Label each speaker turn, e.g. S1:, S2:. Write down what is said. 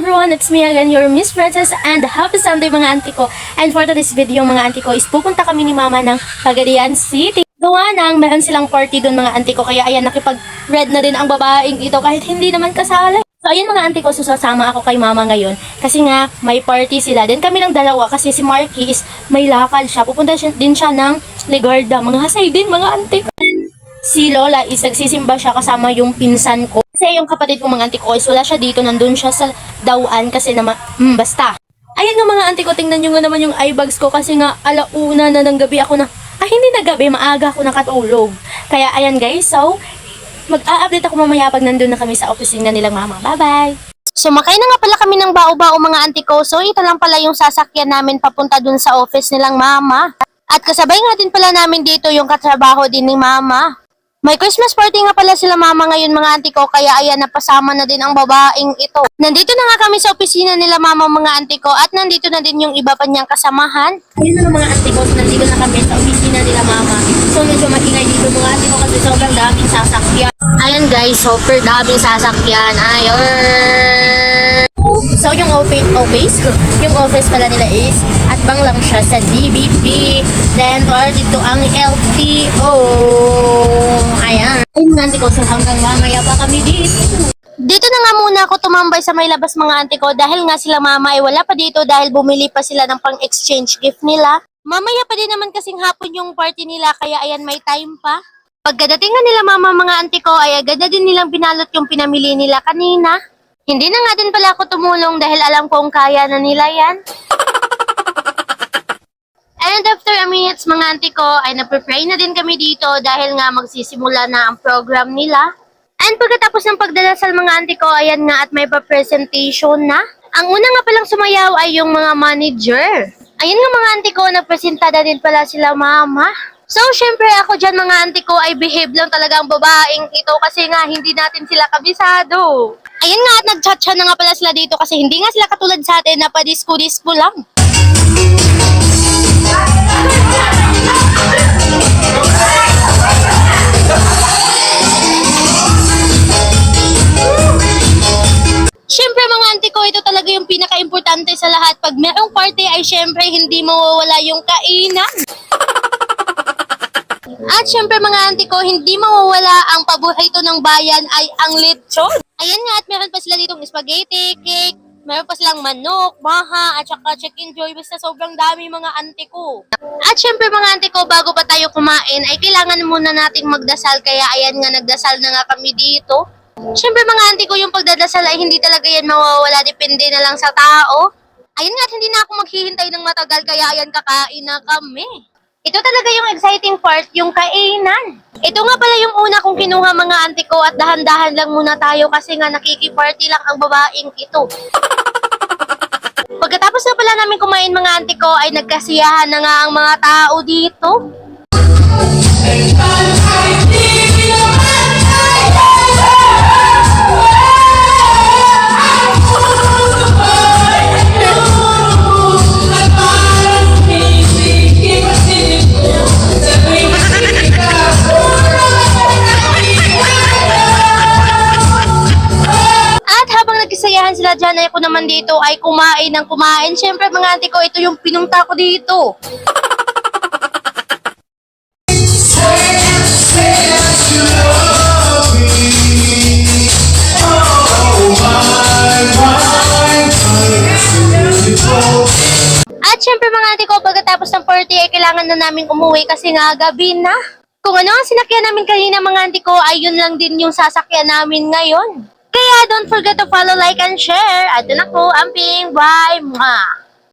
S1: everyone, it's me again, your Miss Princess, and happy Sunday mga auntie ko. And for today's video mga auntie ko is pupunta kami ni Mama ng Pagadian City. Gawa nang meron silang party doon mga auntie ko, kaya ayan nakipag-red na din ang babaeng ito kahit hindi naman kasali. So ayan mga auntie ko, susasama ako kay Mama ngayon kasi nga may party sila. Then kami lang dalawa kasi si Marky is may lakad siya. Pupunta din siya ng Ligarda. Mga hasay din mga auntie ko. Si Lola is nagsisimba siya kasama yung pinsan ko. Kasi yung kapatid ko mga auntie ko is wala siya dito, nandun siya sa dawaan kasi naman, basta. Ayun nga mga auntie ko, tingnan nyo nga naman yung eye bags ko kasi nga alauna na ng gabi ako na, hindi na gabi, maaga ako nakatulog. Kaya ayan guys, so mag-a-update ako mamaya pag nandun na kami sa opisina nilang Mama. Bye-bye!
S2: Sumakay na nga pala kami ng bao-bao mga auntie ko. So ito lang pala yung sasakyan namin papunta dun sa office nilang Mama. At kasabay nga din pala namin dito yung katrabaho din ni Mama. May Christmas party nga pala sila Mama ngayon mga auntie ko, kaya ayan napasama na din ang babaeng ito. Nandito na nga kami sa opisina nila Mama mga auntie ko at nandito na din yung iba pa niyang kasamahan.
S1: Ayun na mga auntie ko, nandito na kami sa opisina nila Mama. So medyo maingay dito mga auntie ko kasi sobrang daming sasakyan.
S2: Ayan guys, super daming sasakyan. Ayun!
S1: So yung office pala nila is at bang lang siya sa DBP. Then or dito ang LTO. Ayan. Ayun mga auntie ko, so hanggang mamaya pa kami dito.
S2: Dito na nga muna ako tumambay sa may labas mga auntie ko dahil nga sila Mama ay wala pa dito dahil bumili pa sila ng pang-exchange gift nila. Mamaya pa din naman kasing hapon yung party nila kaya ayan may time pa. Pagkadating nga nila Mama mga auntie ko ay agad na din nilang binalot yung pinamili nila kanina. Hindi na nga din pala ako tumulong dahil alam kong kaya na nila yan. And after a minutes mga auntie ko ay napre-pray na din kami dito dahil nga magsisimula na ang program nila. And pagkatapos ng pagdadasal mga auntie ko, ayan nga at may pa-presentation na. Ang una nga palang sumayaw ay yung mga manager. Ayan nga mga auntie ko, nagpresenta na din pala sila Mama. So syempre ako dyan mga auntie ko ay behave lang talaga ang babaeng ito kasi nga hindi natin sila kabisado. Ayan nga at nag-chat na nga pala sila dito kasi hindi nga sila katulad sa atin na pa-disco-disco lang. Siyempre mga auntie ko, ito talaga yung pinaka-importante sa lahat. Pag merong party ay siyempre hindi mawawala yung kainan. At siyempre mga auntie ko, hindi mawawala ang paborito ng bayan ay ang lechon. Ayan nga at meron pa sila ditong spaghetti, cake, meron pa silang manok, maha, at saka chicken joy. Basta sobrang dami mga auntie ko. At syempre mga auntie ko, bago pa tayo kumain, ay kailangan muna nating magdasal. Kaya ayan nga, nagdasal na nga kami dito. Syempre mga auntie ko, yung pagdadasal ay hindi talaga yan mawawala. Depende na lang sa tao. Ayun nga, hindi na ako maghihintay ng matagal. Kaya ayan, kakain na kami. Ito talaga yung exciting part, yung kainan. Ito nga pala yung una kong kinuha mga auntie ko at dahan-dahan lang muna tayo kasi nga nakikiparty lang ang babaeng ito. Pagkatapos na pala namin kumain mga auntie ko ay nagkasiyahan na nga ang mga tao dito. Nagkisayahan sila dyan, ay ako naman dito ay kumain ng kumain. Siyempre mga auntie ko, ito yung pinunta ko dito. At siyempre mga auntie ko, pagkatapos ng party ay kailangan na namin umuwi kasi nga gabi na. Kung ano ang sinakyan namin kanina mga auntie ko, ay yun lang din yung sasakyan namin ngayon. Kaya don't forget to follow, like, and share. At yun ako, Amping. Bye! Mwah!